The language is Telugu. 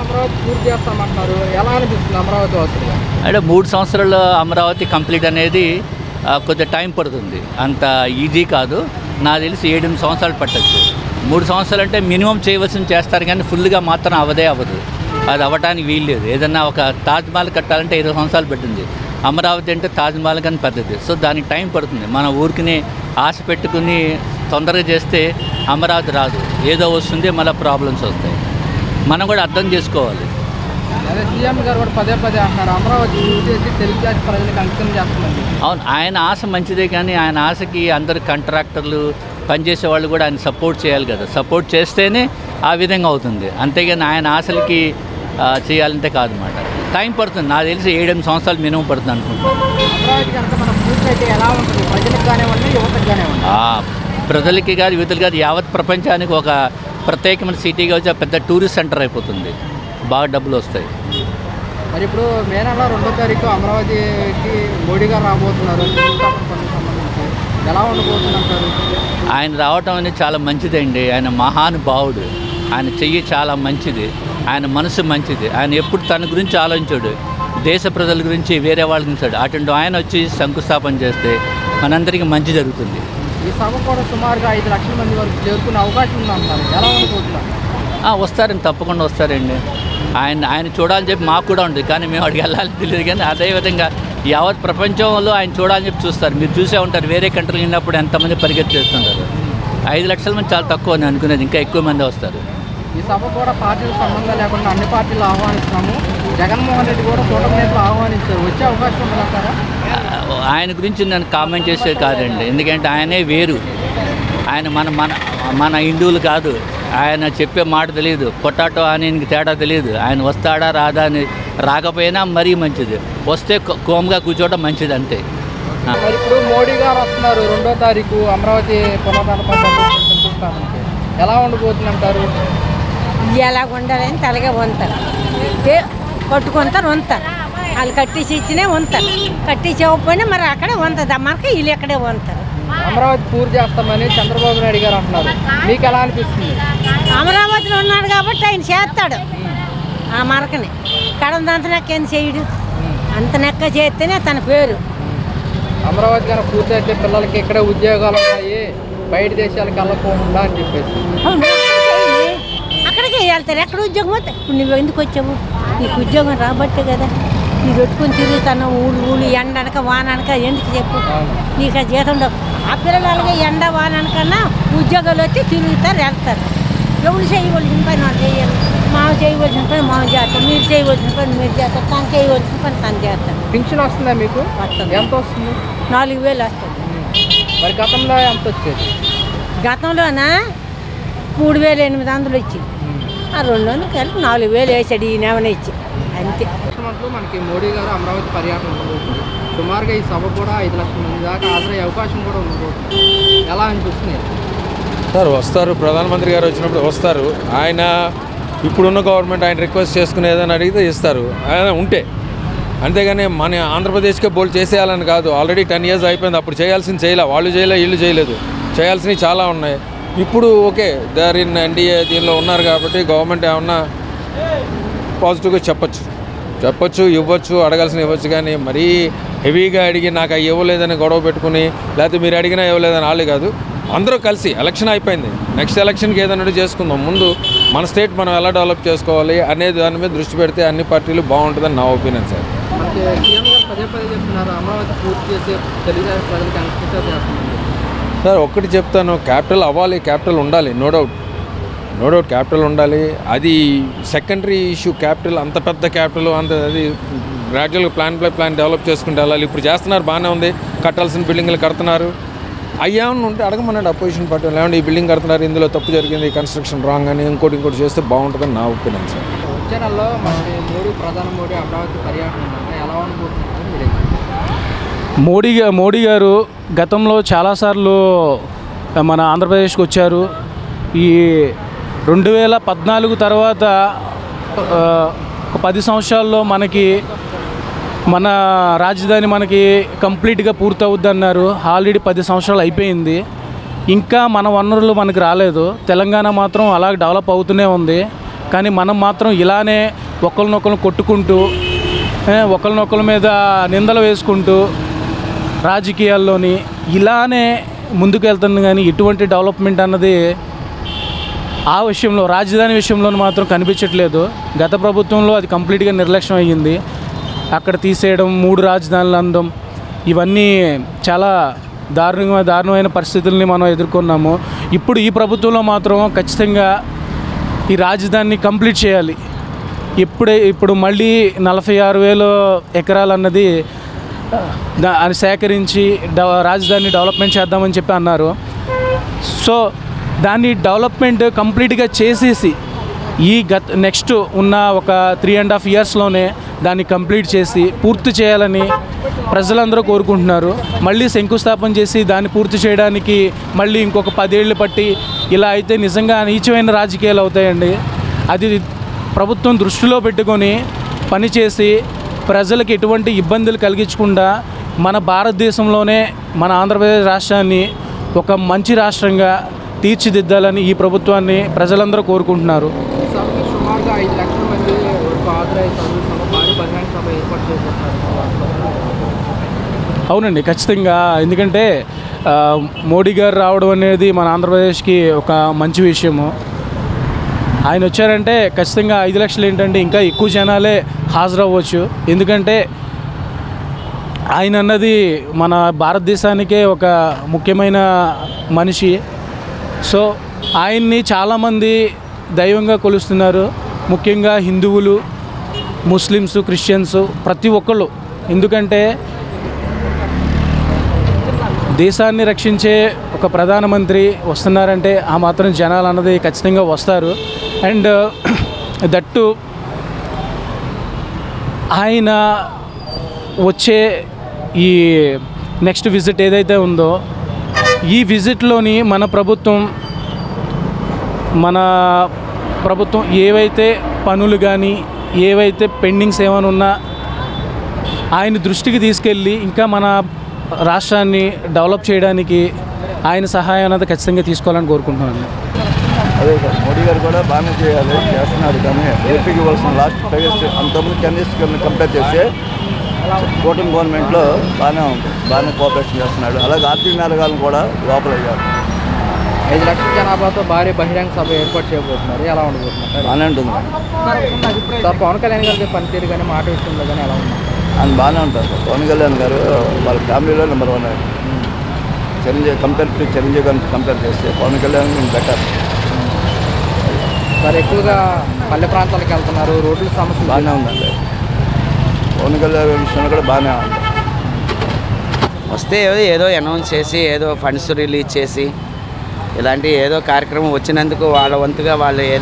అమరావతి పూర్తి చేస్తామంటున్నారు. ఎలా అనిపిస్తుంది అమరావతి వాసులుగా? అంటే 3 సంవత్సరాల్లో అమరావతి కంప్లీట్ అనేది కొద్దిగా టైం పడుతుంది. అంత ఈజీ కాదు. నాకు తెలిసి 7-8 సంవత్సరాలు పట్టచ్చు. 3 సంవత్సరాలు అంటే మినిమం చేయవలసింది చేస్తారు, కానీ ఫుల్గా మాత్రం అవ్వదు. అది అవ్వడానికి వీల్లేదు. ఏదన్నా ఒక తాజ్మహల్ కట్టాలంటే 20 సంవత్సరాలు పట్టింది. అమరావతి అంటే తాజ్మహల్ కానీ పెద్దది. సో దానికి టైం పడుతుంది. మన ఊరికి ఆశ పెట్టుకుని తొందరగా చేస్తే అమరావతి రాదు. ఏదో వస్తుంది, మళ్ళీ ప్రాబ్లమ్స్ వస్తాయి. మనం కూడా అర్థం చేసుకోవాలి. అదే సీఎం గారు కూడా పదే అంటున్నారు అమరావతి పూర్తి చేసి తెలుగు జాతి ప్రజలకు అంకితం చేస్తున్నారు. అవును, ఆయన ఆశ మంచిదే, కానీ ఆయన ఆశకి అందరు కాంట్రాక్టర్లు పనిచేసే వాళ్ళు కూడా ఆయన సపోర్ట్ చేయాలి కదా. సపోర్ట్ చేస్తేనే ఆ విధంగా అవుతుంది. అంతేగాని ఆయన ఆశలకి చేయాలంటే కాదన్నమాట. టైం పడుతుంది. నాకు తెలిసి 7-8 సంవత్సరాలు మినిమం పడుతుంది అనుకుంటున్నాను. అమరావతి కనుక మనం పూర్తి అయితే ఎలా ఉంటుంది? ప్రజలకు కానివ్వండి, యువతకు కానివ్వండి. ప్రజలకి కాదు, యువతలు కాదు, యావత్ ప్రపంచానికి ఒక ప్రత్యేకమైన సిటీగా వచ్చి పెద్ద టూరిస్ట్ సెంటర్ అయిపోతుంది. బాగా డబ్బులు వస్తాయి. మరి ఇప్పుడు మే నెల 2వ తారీఖు అమరావతికి మోడీ గారు రాబోతున్నారు. సంబంధించి ఎలా ఉండబోతుందంటారు? ఆయన రావటం అనేది చాలా మంచిదండి. ఆయన మహానుభావుడు. ఆయన చెయ్యి చాలా మంచిది. ఆయన మనసు మంచిది. ఆయన ఎప్పుడు తన గురించి ఆలోచించాడు, దేశ ప్రజల గురించి, వేరే వాళ్ళ గురించి. అటువంటి ఆయన వచ్చి శంకుస్థాపన చేస్తే మనందరికీ మంచి జరుగుతుంది. ఈ సభ కూడా సుమారుగా 5 లక్షల మంది వరకు చేరుకునే అవకాశం ఉందంటున్నారు. ఎలా ఉండబోతున్నారు? వస్తారండి, తప్పకుండా వస్తారండి. ఆయన చూడాలని చెప్పి మాకు కూడా ఉంటుంది, కానీ మేము అడిగి వెళ్ళాలని తెలియదు. కానీ అదేవిధంగా యావత్ ప్రపంచంలో ఆయన చూడాలని చెప్పి చూస్తారు. మీరు చూసే ఉంటారు, వేరే కంట్రీలు వెళ్ళినప్పుడు ఎంతమంది పరిగెత్తి చేస్తుంటారు. 5 లక్షల మంది చాలా తక్కువ అని అనుకునేది, ఇంకా ఎక్కువ మంది వస్తారు. ఈ సభ కూడా పార్టీలకు సంబంధం లేకుండా అన్ని పార్టీలు ఆహ్వానిస్తున్నాము. జగన్మోహన్ రెడ్డి కూడా కూటమి నేతలు ఆహ్వానించారు. వచ్చే అవకాశం ఉందంటారా? ఆయన గురించి నేను కామెంట్ చేసేది కాదండి. ఎందుకంటే ఆయనే వేరు. ఆయన మన హిందువులు కాదు. ఆయన చెప్పే మాట తెలియదు. పొటాటో ఆనియన్కి తేడా తెలియదు. ఆయన వస్తాడా రాదా అని, రాకపోయినా మరీ మంచిది, వస్తే కోమ్గా కూర్చోవడం మంచిది అంతే. మరి ఇప్పుడు మోడీ గారు వస్తున్నారు 2వ తారీఖు అమరావతి పునరుద్ధరణకి. ఎలా ఉండబోతుందంటారు? ఎలా ఉండాలని తలగా వంతారు, కట్టుకుంటారు, వంతారు. వాళ్ళు కట్టేసి ఇచ్చినే వంతారు, కట్టేసి ఇవ్వకపోయినా మరి అక్కడే వంతుంది. మనకి వీళ్ళు ఎక్కడే వంతారు. అమరావతి పూర్తి చేస్తామని చంద్రబాబు నాయుడు గారు అంటున్నారు. మీకు ఎలా అనిపిస్తుంది? అమరావతిలో ఉన్నాడు కాబట్టి ఆయన చేస్తాడు. ఆ మరకని కడం అంత నెక్క ఏం చేయడు, అంత నెక్క చేస్తేనే తన పేరు. అమరావతి కనుక పూర్తి అయితే పిల్లలకి ఇక్కడే ఉద్యోగాలు ఉన్నాయి, బయట దేశాలకు వెళ్ళకుండా అని చెప్పేసి. అక్కడికే వెళ్తారు. ఎక్కడ ఉద్యోగం అవుతాయి? ఇప్పుడు నువ్వు ఎందుకు వచ్చావు? నీకు ఉద్యోగం రాబట్టే కదా నీకు పెట్టుకుని తిరుగుతాను. ఊళ్ళు ఎండ అనక వాన అనక ఎందుకు చెప్పు? నీకు ఆ జీతం ఉండవు. ఆ పిల్లలకి ఎండ వాన అనకన్నా ఉద్యోగాలు వచ్చి తిరుగుతారు, వెళ్తారు. ఎవరు చేయవలసిన పని వాళ్ళు చేయాలి. మాకు చేయవలసిన పని మాకు చేస్తాం, మీరు చేయవలసిన పని మీరు చేస్తారు, తను చేయవలసిన పని తను చేస్తారు. పింఛన్ వస్తుందా మీకు? ఎంత వస్తుంది? 4,000 వస్తుంది. మరి గతంలో ఎంత వచ్చేది? గతంలోనా 3,800 వచ్చింది. ఆ 2 కలిపి 4,000 వేసాడు ఈయన ఇచ్చి అంతే. మనకి మోడీ గారు అమరావతి పర్యటన ఉండబోతుంది. సుమారుగా ఈ సభ కూడా 5 లక్షల మంది దాకా హాజరయ్యే అవకాశం కూడా ఉండబోతుంది. ఎలా అనిపిస్తుంది సార్? వస్తారు, ప్రధానమంత్రి గారు వచ్చినప్పుడు వస్తారు. ఆయన ఇప్పుడున్న గవర్నమెంట్ ఆయన రిక్వెస్ట్ చేసుకుని ఏదైనా అడిగితే ఇస్తారు, ఆయన ఉంటే. అంతేగాని మన ఆంధ్రప్రదేశ్కే బోల్డ్ చేసేయాలని కాదు. ఆల్రెడీ 10 years అయిపోయింది. అప్పుడు చేయాల్సింది చేయలే, వాళ్ళు చేయలే, వీళ్ళు చేయలేదు. చేయాల్సినవి చాలా ఉన్నాయి. ఇప్పుడు ఓకే, దేర్ ఇన్ ఎన్డీఏ దీనిలో ఉన్నారు కాబట్టి గవర్నమెంట్ ఏమన్నా పాజిటివ్గా చెప్పచ్చు, ఇవ్వచ్చు, అడగాల్సిన ఇవ్వచ్చు. కానీ మరీ హెవీగా అడిగి నాకు అవి ఇవ్వలేదని గొడవ పెట్టుకుని, లేకపోతే మీరు అడిగినా ఇవ్వలేదని వాళ్ళు కాదు. అందరూ కలిసి ఎలక్షన్ అయిపోయింది, నెక్స్ట్ ఎలక్షన్కి ఏదన్నట్టు చేసుకుందాం. ముందు మన స్టేట్ మనం ఎలా డెవలప్ చేసుకోవాలి అనే దాని మీద దృష్టి పెడితే అన్ని పార్టీలు బాగుంటుందని నా ఒపీనియన్ సార్. సార్ ఒక్కటి చెప్తాను, క్యాపిటల్ అవ్వాలి, క్యాపిటల్ ఉండాలి, నో డౌట్ క్యాపిటల్ ఉండాలి. అది సెకండరీ ఇష్యూ. క్యాపిటల్ అంత పెద్ద క్యాపిటల్ అంత అది గ్రాడ్యువల్గా ప్లాన్ బై ప్లాన్ డెవలప్ చేసుకుంటూ వెళ్ళాలి. ఇప్పుడు చేస్తున్నారు, బాగానే ఉంది, కట్టాల్సిన బిల్డింగ్లు కడుతున్నారు. అయ్యామని ఉంటే అడగమన్నాడు అపోజిషన్ పార్టీ, లేదంటే ఈ బిల్డింగ్ కడుతున్నారు, ఇందులో తప్పు జరిగింది, కన్స్ట్రక్షన్ రాంగ్ అని ఇంకోటి చేస్తే బాగుంటుందని నా ఒపీనియన్ సార్. వచ్చే నెలలో మనకి ప్రధాని మోడీ అమరావతి పర్యటన ఎలా ఉండబోతుంది? మోడీ గారు గతంలో చాలాసార్లు మన ఆంధ్రప్రదేశ్కి వచ్చారు. ఈ 2014 తర్వాత ఒక 10 సంవత్సరాల్లో మనకి మన రాజధాని మనకి కంప్లీట్గా పూర్తవుద్ది అన్నారు. ఆల్రెడీ 10 సంవత్సరాలు అయిపోయింది, ఇంకా మన వనరులు మనకు రాలేదు. తెలంగాణ మాత్రం అలాగే డెవలప్ అవుతూనే ఉంది. కానీ మనం మాత్రం ఇలానే ఒకరినొకరు కొట్టుకుంటూ ఒకరినొకరి మీద నిందలు వేసుకుంటూ రాజకీయాల్లోని ఇలానే ముందుకు వెళ్తుంది. కానీ ఎటువంటి డెవలప్మెంట్ అన్నది ఆ విషయంలో రాజధాని విషయంలో మాత్రం కనిపించట్లేదు. గత ప్రభుత్వంలో అది కంప్లీట్గా నిర్లక్ష్యం అయ్యింది. అక్కడ తీసేయడం, 3 రాజధానులు అనడం, ఇవన్నీ చాలా దారుణమైన పరిస్థితుల్ని మనం ఎదుర్కొన్నాము. ఇప్పుడు ఈ ప్రభుత్వంలో మాత్రం ఖచ్చితంగా ఈ రాజధానిని కంప్లీట్ చేయాలి. ఇప్పుడు మళ్ళీ 46,000 ఎకరాలు అన్నది అది సేకరించి రాజధానిని డెవలప్మెంట్ చేద్దామని చెప్పి అన్నారు. సో దాన్ని డెవలప్మెంట్ కంప్లీట్గా చేసేసి నెక్స్ట్ ఉన్న ఒక 3.5 ఇయర్స్లోనే దాన్ని కంప్లీట్ చేసి పూర్తి చేయాలని ప్రజలందరూ కోరుకుంటున్నారు. మళ్ళీ శంకుస్థాపన చేసి దాన్ని పూర్తి చేయడానికి మళ్ళీ ఇంకొక 10 ఏళ్ళు పట్టి ఇలా అయితే నిజంగా నీచమైన రాజకీయాలు అవుతాయండి. అది ప్రభుత్వం దృష్టిలో పెట్టుకొని పనిచేసి ప్రజలకు ఎటువంటి ఇబ్బందులు కలిగించకుండా మన భారతదేశంలోనే మన ఆంధ్రప్రదేశ్ రాష్ట్రాన్ని ఒక మంచి రాష్ట్రంగా తీర్చిదిద్దాలని ఈ ప్రభుత్వాన్ని ప్రజలందరూ కోరుకుంటున్నారు. సుమారుగా 5 లక్షల మంది భారీ బహిరంగ సభ ఏర్పాటు చేస్తున్నారు. అవునండి, ఖచ్చితంగా. ఎందుకంటే మోడీ గారు రావడం అనేది మన ఆంధ్రప్రదేశ్కి ఒక మంచి విషయము. ఆయన వచ్చారంటే ఖచ్చితంగా 5 లక్షలు ఏంటంటే ఇంకా ఎక్కువ జనాలే హాజరవ్వచ్చు. ఎందుకంటే ఆయన అన్నది మన భారతదేశానికే ఒక ముఖ్యమైన మనిషి. సో ఆయన్ని చాలామంది దైవంగా కొలుస్తున్నారు. ముఖ్యంగా హిందువులు, ముస్లిమ్స్, క్రిస్టియన్స్, ప్రతి ఒక్కళ్ళు. ఎందుకంటే దేశాన్ని రక్షించే ఒక ప్రధానమంత్రి వస్తున్నారంటే ఆ మాత్రం జనాలు అన్నది ఖచ్చితంగా వస్తారు. అండ్ దట్టు ఆయన వచ్చే ఈ నెక్స్ట్ విజిట్ ఏదైతే ఉందో ఈ విజిట్లోని మన ప్రభుత్వం ఏవైతే పనులు కానీ ఏవైతే పెండింగ్స్ ఏమైనా ఉన్నా ఆయన దృష్టికి తీసుకెళ్ళి ఇంకా మన రాష్ట్రాన్ని డెవలప్ చేయడానికి ఆయన సహాయం అనేది ఖచ్చితంగా తీసుకోవాలని కోరుకుంటున్నాను. అదే సార్, మోడీ గారు కూడా బాగానే చేస్తున్నారు. కానీ ఏపీకి ఇవ్వాల్సిన లాస్ట్ 5 ఇయర్స్ అంతకుముందు 10 ఇయర్స్ కంపేర్ చేస్తే కూటమి గవర్నమెంట్లో బాగానే కోఆపరేషన్ చేస్తున్నాడు. అలాగే ఆర్థిక నేరగాలను కూడా లోపలయ్యారు. 5 లక్షల జనాభాతో భారీ బహిరంగ సభ ఏర్పాటు చేయబోతున్నారు. ఎలా ఉండబోతున్నారు? బాగానే ఉంటుంది సార్. పవన్ కళ్యాణ్ గారి పనితీరు కానీ మాట విషయంలో కానీ ఎలా ఉంది? ఆయన బాగానే ఉంటారు సార్. పవన్ కళ్యాణ్ గారు వాళ్ళ ఫ్యామిలీలో నెంబర్ 1. చిరంజీవి గారిని కంపేర్ చేస్తే పవన్ కళ్యాణ్ బెటర్. మరి ఎక్కువగా పల్లె ప్రాంతాలకు వెళ్తున్నారు, రోడ్ల సమస్య బాగానే ఉందండి. పవన్ కళ్యాణ్ విషయంలో కూడా బాగానే ఉంది. వస్తే ఏదో అనౌన్స్ చేసి ఏదో ఫండ్స్ రిలీజ్ చేసి ఇలాంటి ఏదో కార్యక్రమం వచ్చినందుకు వాళ్ళ వంతుగా వాళ్ళు ఏదో